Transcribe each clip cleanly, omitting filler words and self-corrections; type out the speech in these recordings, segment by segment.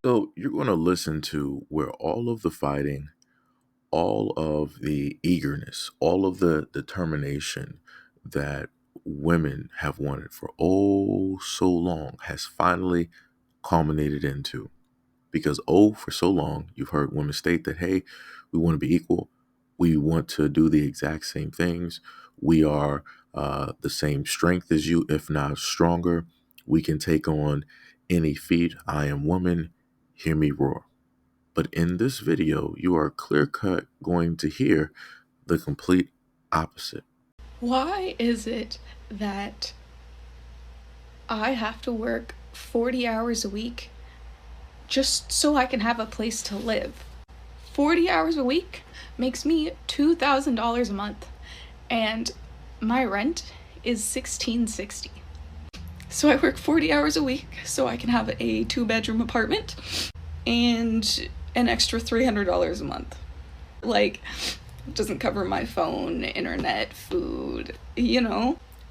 So you're going to listen to where all of the fighting, all of the eagerness, all of the determination that women have wanted for oh so long has finally culminated into. Because oh, for so long, you've heard women state that, hey, we want to be equal. We want to do the exact same things. We are the same strength as you, if not stronger. We can take on any feat. I am woman. Hear me roar. But in this video, you are clear cut going to hear the complete opposite. Why is it that I have to work 40 hours a week just so I can have a place to live? 40 hours a week makes me $2,000 a month, and my rent is $1,660. So I work 40 hours a week so I can have a 2-bedroom apartment and an extra $300 a month. Like, it doesn't cover my phone, internet, food,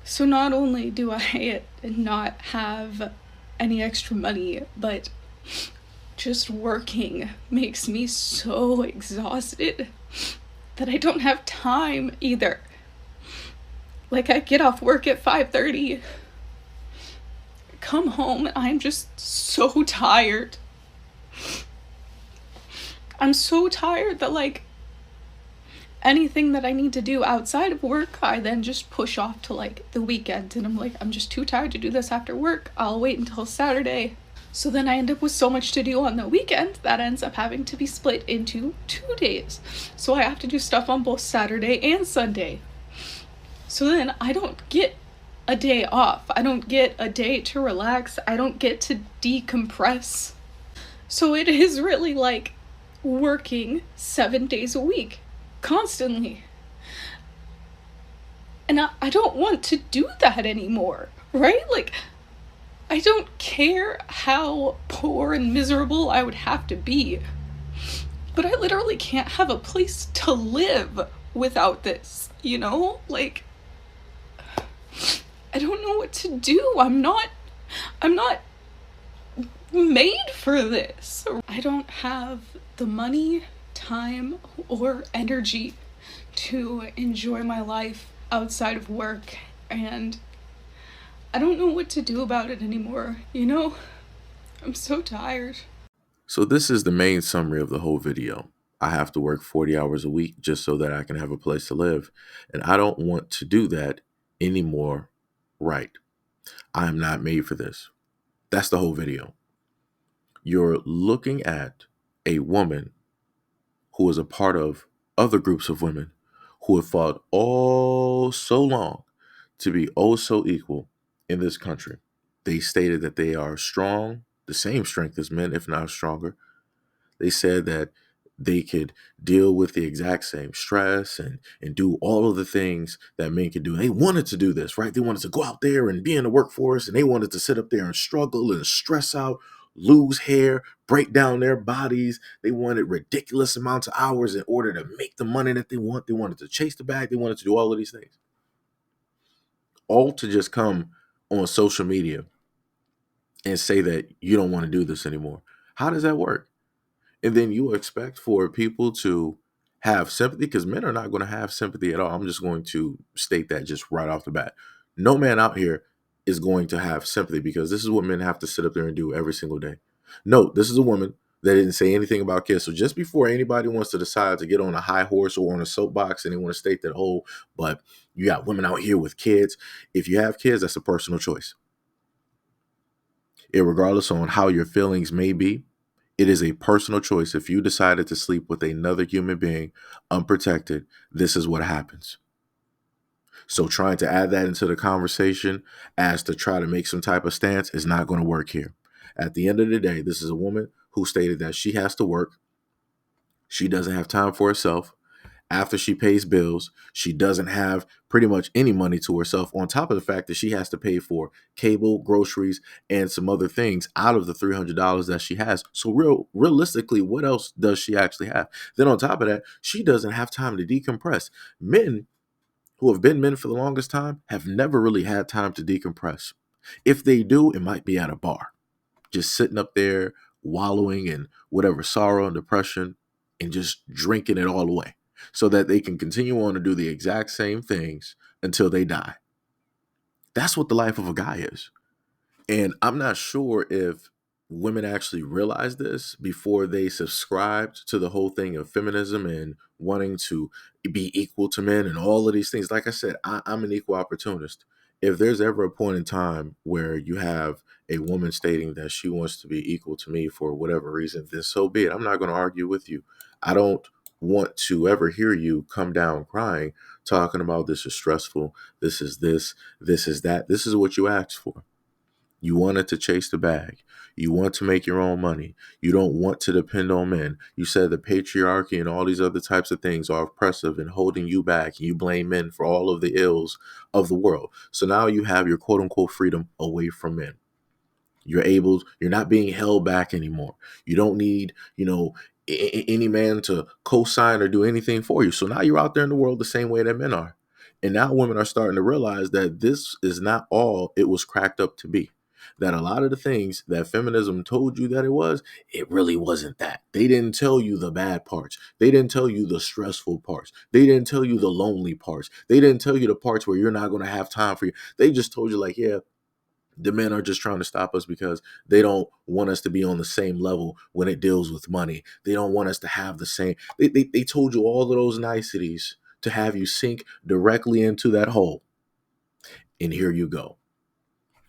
So not only do I not have any extra money, but just working makes me so exhausted that I don't have time either. Like, I get off work at 5:30, come home, and I'm just so tired. I'm so tired that, like, anything that I need to do outside of work, I then just push off to, like, the weekend. And I'm like, I'm just too tired to do this after work. I'll wait until Saturday. So then I end up with so much to do on the weekend that ends up having to be split into 2 days. So I have to do stuff on both Saturday and Sunday. So then I don't get a day off. I don't get a day to relax. I don't get to decompress. So it is really like working 7 days a week, constantly. And I don't want to do that anymore, right? Like, I don't care how poor and miserable I would have to be, but I literally can't have a place to live without this, Like, I don't know what to do. I'm not made for this. I don't have the money, time, or energy to enjoy my life outside of work, and I don't know what to do about it anymore, I'm so tired. So this is the main summary of the whole video. I have to work 40 hours a week just so that I can have a place to live. And I don't want to do that anymore. Right. I am not made for this. That's the whole video. You're looking at a woman who is a part of other groups of women who have fought all so long to be oh so equal in this country. They stated that they are strong, the same strength as men, if not stronger. They said that they could deal with the exact same stress and do all of the things that men could do. They wanted to do this, right? They wanted to go out there and be in the workforce, and they wanted to sit up there and struggle and stress out, lose hair, break down their bodies. They wanted ridiculous amounts of hours in order to make the money that they want. They wanted to chase the bag. They wanted to do all of these things. All to just come on social media and say that you don't want to do this anymore. How does that work? And then you expect for people to have sympathy, because men are not going to have sympathy at all. I'm just going to state that just right off the bat. No man out here is going to have sympathy, because this is what men have to sit up there and do every single day. No, this is a woman that didn't say anything about kids. So just before anybody wants to decide to get on a high horse or on a soapbox and they want to state that, oh, but you got women out here with kids. If you have kids, that's a personal choice. Regardless on how your feelings may be, it is a personal choice. If you decided to sleep with another human being unprotected, this is what happens. So trying to add that into the conversation as to try to make some type of stance is not going to work here. At the end of the day, this is a woman who stated that she has to work. She doesn't have time for herself. After she pays bills, she doesn't have pretty much any money to herself, on top of the fact that she has to pay for cable, groceries, and some other things out of the $300 that she has. So realistically, what else does she actually have? Then on top of that, she doesn't have time to decompress. Men who have been men for the longest time have never really had time to decompress. If they do, it might be at a bar, just sitting up there, wallowing in whatever sorrow and depression and just drinking it all away so that they can continue on to do the exact same things until they die. That's what the life of a guy is. And I'm not sure if women actually realize this before they subscribed to the whole thing of feminism and wanting to be equal to men and all of these things. Like I said, I'm an equal opportunist. If there's ever a point in time where you have a woman stating that she wants to be equal to me for whatever reason, then so be it. I'm not going to argue with you. I don't want to ever hear you come down crying, talking about this is stressful, this is this, this is that. This is what you asked for. You wanted to chase the bag. You want to make your own money. You don't want to depend on men. You said the patriarchy and all these other types of things are oppressive and holding you back. And you blame men for all of the ills of the world. So now you have your quote unquote freedom away from men. You're not being held back anymore. You don't need, any man to co-sign or do anything for you. So now you're out there in the world the same way that men are. And now women are starting to realize that this is not all it was cracked up to be. That a lot of the things that feminism told you that it was, it really wasn't that. They didn't tell you the bad parts. They didn't tell you the stressful parts. They didn't tell you the lonely parts. They didn't tell you the parts where you're not going to have time for you. They just told you like, yeah, the men are just trying to stop us because they don't want us to be on the same level when it deals with money. They don't want us to have the same. They told you all of those niceties to have you sink directly into that hole. And here you go.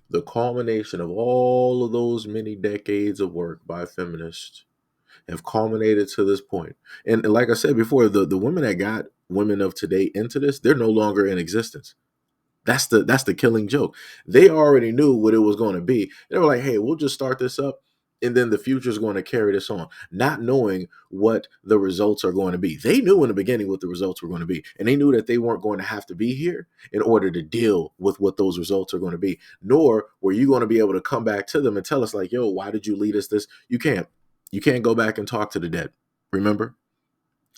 The culmination of all of those many decades of work by feminists have culminated to this point. And like I said before, the women that got women of today into this, they're no longer in existence. That's the killing joke. They already knew what it was going to be. They were like, "Hey, we'll just start this up, and then the future is going to carry this on," not knowing what the results are going to be. They knew in the beginning what the results were going to be, and they knew that they weren't going to have to be here in order to deal with what those results are going to be. Nor were you going to be able to come back to them and tell us like, "Yo, why did you lead us this?" You can't. You can't go back and talk to the dead. Remember?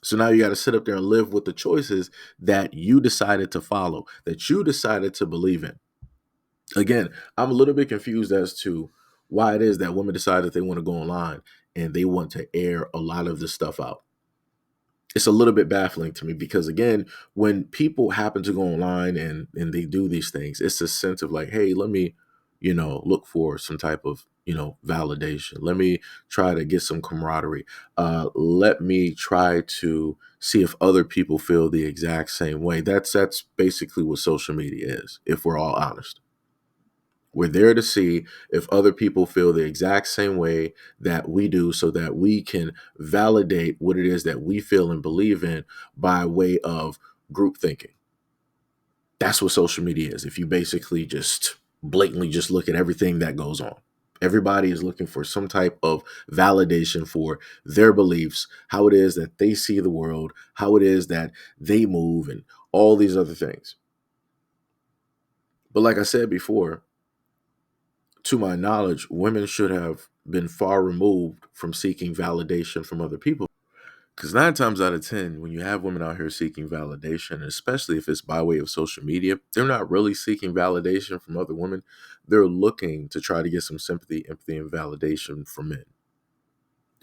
So now you got to sit up there and live with the choices that you decided to follow, that you decided to believe in. Again, I'm a little bit confused as to why it is that women decide that they want to go online and they want to air a lot of this stuff out. It's a little bit baffling to me because again, when people happen to go online and they do these things, it's a sense of like, hey, let me, look for some type of, validation. Let me try to get some camaraderie. Let me try to see if other people feel the exact same way. That's basically what social media is, if we're all honest. We're there to see if other people feel the exact same way that we do so that we can validate what it is that we feel and believe in by way of group thinking. That's what social media is. If you basically just blatantly just look at everything that goes on, everybody is looking for some type of validation for their beliefs, how it is that they see the world, how it is that they move, and all these other things. But like I said before, to my knowledge, women should have been far removed from seeking validation from other people. Because 9 times out of 10, when you have women out here seeking validation, especially if it's by way of social media, they're not really seeking validation from other women. They're looking to try to get some sympathy, empathy, and validation from men.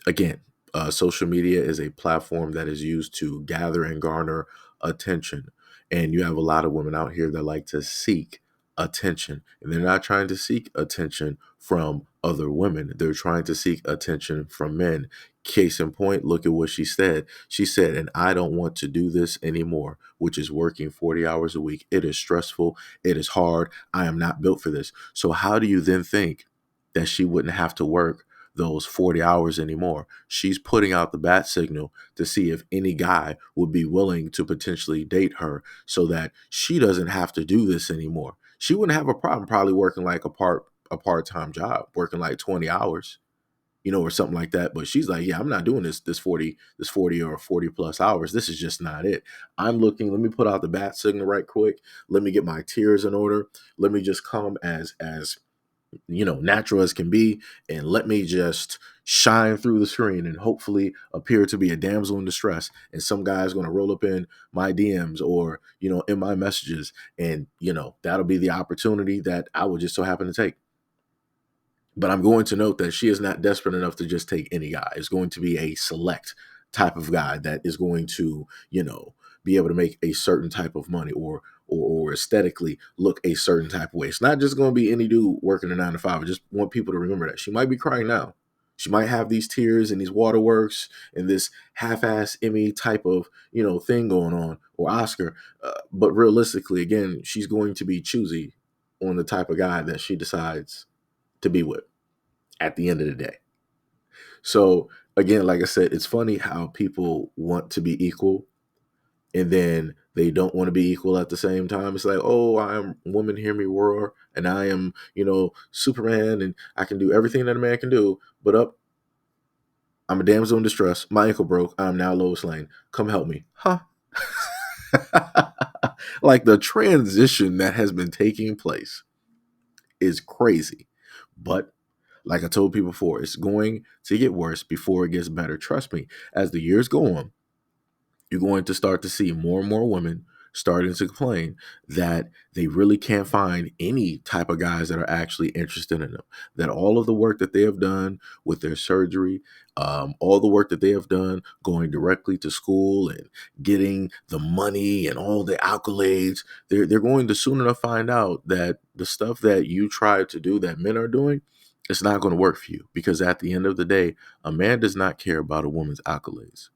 Again, social media is a platform that is used to gather and garner attention. And you have a lot of women out here that like to seek attention. And they're not trying to seek attention from other women, they're trying to seek attention from men. Case in point, look at what she said. She said, and I don't want to do this anymore, which is working 40 hours a week. It is stressful. It is hard. I am not built for this. So, how do you then think that she wouldn't have to work those 40 hours anymore? She's putting out the bat signal to see if any guy would be willing to potentially date her so that she doesn't have to do this anymore. She wouldn't have a problem probably working like a part-time job, working like 20 hours, or something like that. But she's like, yeah, I'm not doing this 40 or 40 plus hours. This is just not it. I'm looking, let me put out the bat signal right quick. Let me get my tears in order. Let me just come as natural as can be, and let me just shine through the screen and hopefully appear to be a damsel in distress. And some guy's going to roll up in my DMs or, in my messages. And, that'll be the opportunity that I would just so happen to take. But I'm going to note that she is not desperate enough to just take any guy. It's going to be a select type of guy that is going to, be able to make a certain type of money, or aesthetically look a certain type of way. It's not just going to be any dude working a 9 to 5. I just want people to remember that she might be crying now. She might have these tears and these waterworks and this half-ass Emmy type of thing going on, or Oscar. But realistically, again, she's going to be choosy on the type of guy that she decides to be with at the end of the day. So again, like I said, it's funny how people want to be equal and then they don't want to be equal at the same time. It's like, oh, I'm woman, hear me roar, and I am, Superman, and I can do everything that a man can do. But up, I'm a damsel in distress. My ankle broke. I'm now Lois Lane. Come help me, huh? Like the transition that has been taking place is crazy, but like I told people before, it's going to get worse before it gets better. Trust me, as the years go on, you're going to start to see more and more women starting to complain that they really can't find any type of guys that are actually interested in them. That all of the work that they have done with their surgery, all the work that they have done going directly to school and getting the money and all the accolades, they're going to soon enough find out that the stuff that you tried to do that men are doing, it's not going to work for you, because at the end of the day, a man does not care about a woman's accolades.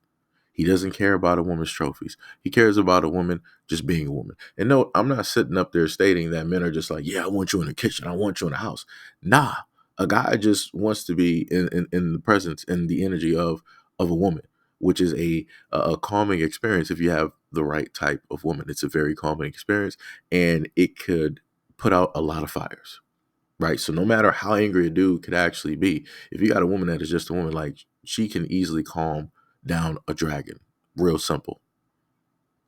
He doesn't care about a woman's trophies. He cares about a woman just being a woman. And no, I'm not sitting up there stating that men are just like, yeah, I want you in the kitchen. I want you in the house. Nah, a guy just wants to be in the presence and the energy of a woman, which is a calming experience if you have the right type of woman. It's a very calming experience, and it could put out a lot of fires. Right. So no matter how angry a dude could actually be, if you got a woman that is just a woman, like, she can easily calm down a dragon. Real simple.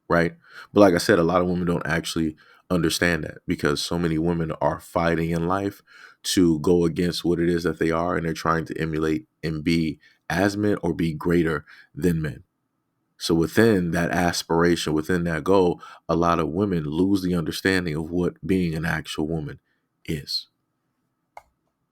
Right. But like I said, a lot of women don't actually understand that, because so many women are fighting in life to go against what it is that they are, and they're trying to emulate and be as men or be greater than men. So within that aspiration, within that goal, a lot of women lose the understanding of what being an actual woman is.